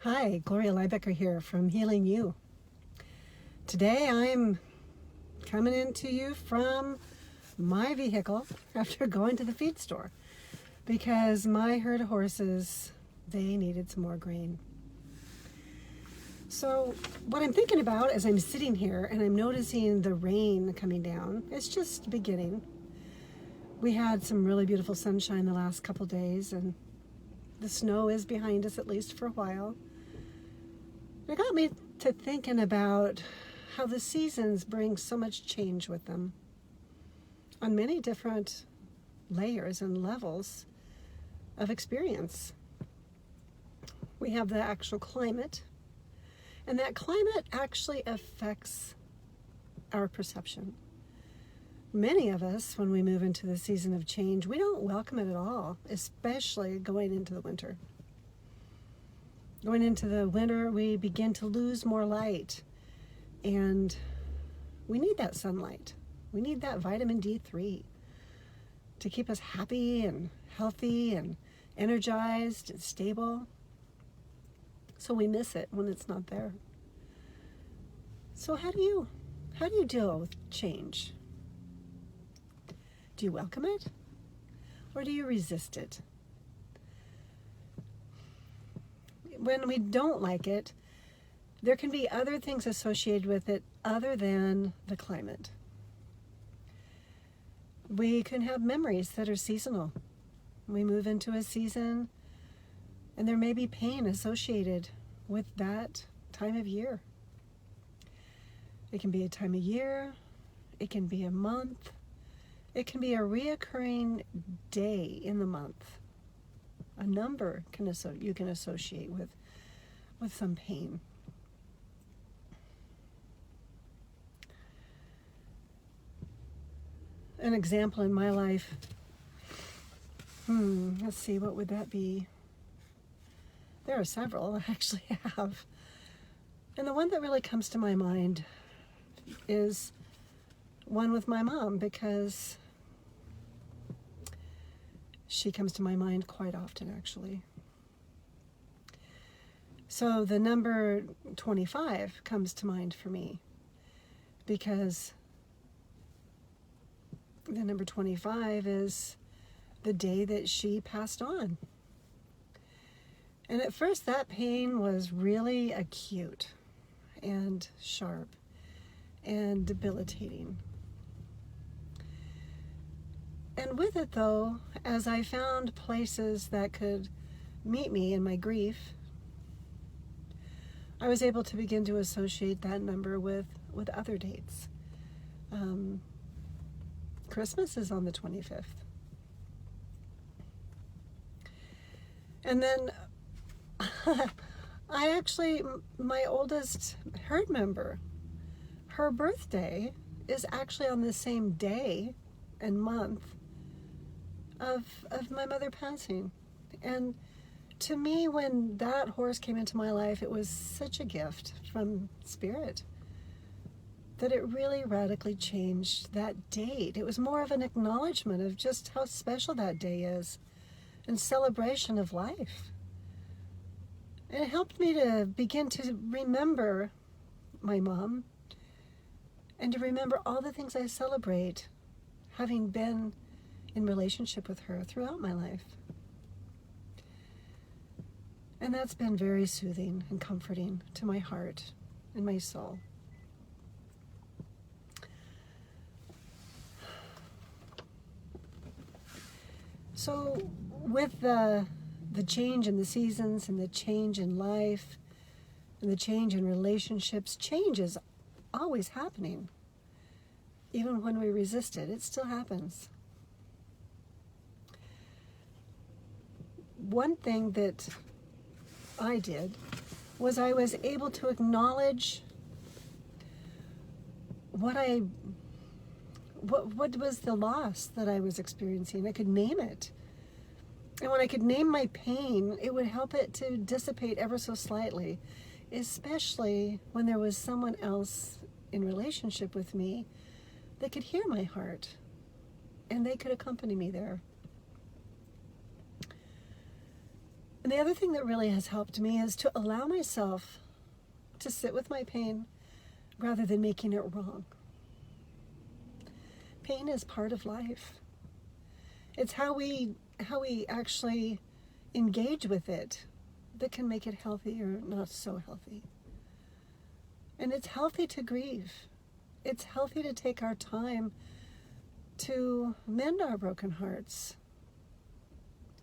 Hi, Gloria Liebecker here from Healing You. Today I'm coming into you from my vehicle after going to the feed store because my herd of horses, they needed some more grain. So what I'm thinking about as I'm sitting here and I'm noticing the rain coming down, it's just beginning. We had some really beautiful sunshine the last couple days, and the snow is behind us, at least for a while. It got me to thinking about how the seasons bring so much change with them on many different layers and levels of experience. We have the actual climate, and that climate actually affects our perception. Many of us, when we move into the season of change, we don't welcome it at all, especially going into the winter. Going into the winter, we begin to lose more light, and we need that sunlight. We need that vitamin D3 to keep us happy and healthy and energized and stable. So we miss it when it's not there. So how do you deal with change? Do you welcome it, or do you resist it? When we don't like it, there can be other things associated with it other than the climate. We can have memories that are seasonal. We move into a season, and there may be pain associated with that time of year. It can be a time of year, it can be a month, it can be a reoccurring day in the month. A number you can associate with some pain. An example in my life, let's see, what would that be? There are several I actually have. And the one that really comes to my mind is one with my mom, because she comes to my mind quite often, actually. So the number 25 comes to mind for me because the number 25 is the day that she passed on. And at first that pain was really acute and sharp and debilitating. And with it, though, as I found places that could meet me in my grief, I was able to begin to associate that number with other dates. Christmas is on the 25th. And then my oldest herd member, her birthday is actually on the same day and month of my mother passing. And to me, when that horse came into my life, it was such a gift from Spirit that it really radically changed that date. It was more of an acknowledgement of just how special that day is and celebration of life. And it helped me to begin to remember my mom and to remember all the things I celebrate, having been in relationship with her throughout my life. And that's been very soothing and comforting to my heart and my soul. So with the change in the seasons and the change in life and the change in relationships, change is always happening. Even when we resist it, it still happens. One thing that I did was I was able to acknowledge what was the loss that I was experiencing. I could name it. And when I could name my pain, it would help it to dissipate ever so slightly, especially when there was someone else in relationship with me that could hear my heart and they could accompany me there. And the other thing that really has helped me is to allow myself to sit with my pain rather than making it wrong. Pain is part of life. It's how we actually engage with it that can make it healthy or not so healthy. And it's healthy to grieve. It's healthy to take our time to mend our broken hearts.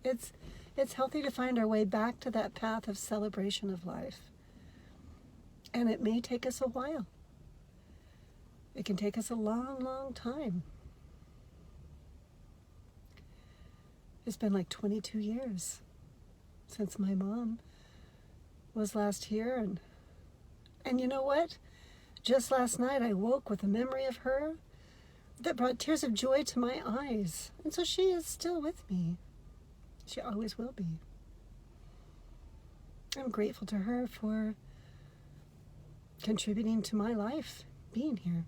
It's healthy to find our way back to that path of celebration of life. And it may take us a while. It can take us a long, long time. It's been like 22 years since my mom was last here. And you know what? Just last night I woke with a memory of her that brought tears of joy to my eyes. And so she is still with me. She always will be. I'm grateful to her for contributing to my life, being here.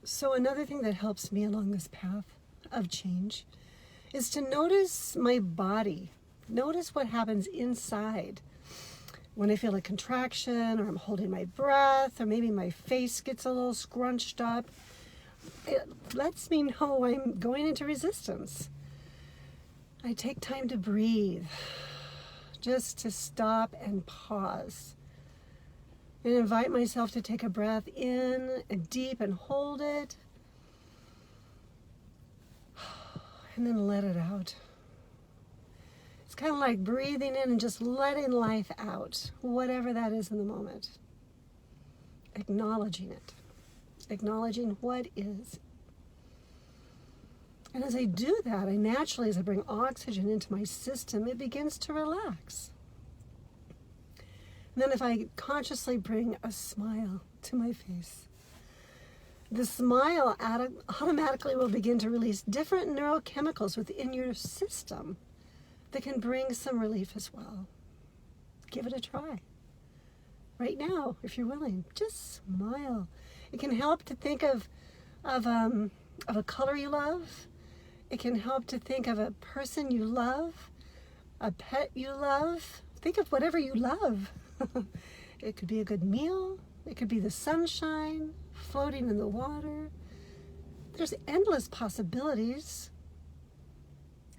So another thing that helps me along this path of change is to notice my body. Notice what happens inside when I feel a contraction, or I'm holding my breath, or maybe my face gets a little scrunched up. It lets me know I'm going into resistance. I take time to breathe, just to stop and pause. And invite myself to take a breath in and deep and hold it. And then let it out. It's kind of like breathing in and just letting life out, whatever that is in the moment. Acknowledging it. Acknowledging what is. And as I do that, I naturally, as I bring oxygen into my system, it begins to relax. And then if I consciously bring a smile to my face, the smile automatically will begin to release different neurochemicals within your system that can bring some relief as well. Give it a try. Right now, if you're willing, just smile. It can help to think of a color you love. It can help to think of a person you love, a pet you love. Think of whatever you love. It could be a good meal. It could be the sunshine, floating in the water. There's endless possibilities.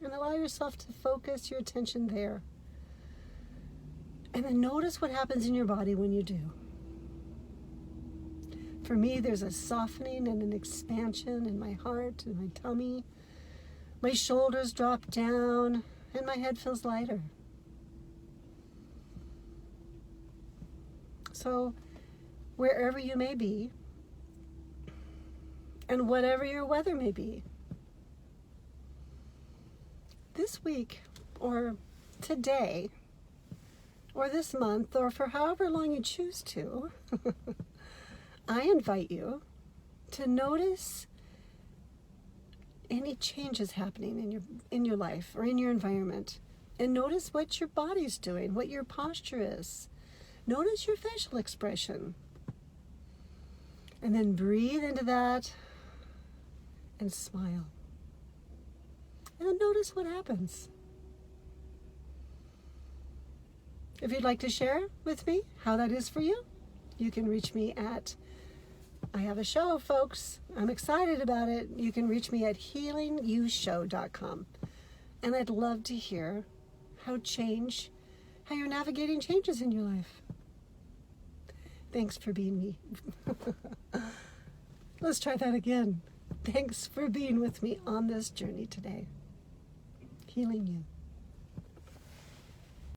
And allow yourself to focus your attention there. And then notice what happens in your body when you do. For me, there's a softening and an expansion in my heart and my tummy. My shoulders drop down and my head feels lighter. So, wherever you may be, and whatever your weather may be, this week, or today, or this month, or for however long you choose to, I invite you to notice any changes happening in your life or in your environment, and notice what your body's doing, what your posture is. Notice your facial expression. And then breathe into that and smile. And then notice what happens. If you'd like to share with me how that is for you, you can reach me at, I have a show, folks. I'm excited about it. You can reach me at healingyouShow.com. And I'd love to hear how you're navigating changes in your life. Thanks for being me. Let's try that again. Thanks for being with me on this journey today. Healing you.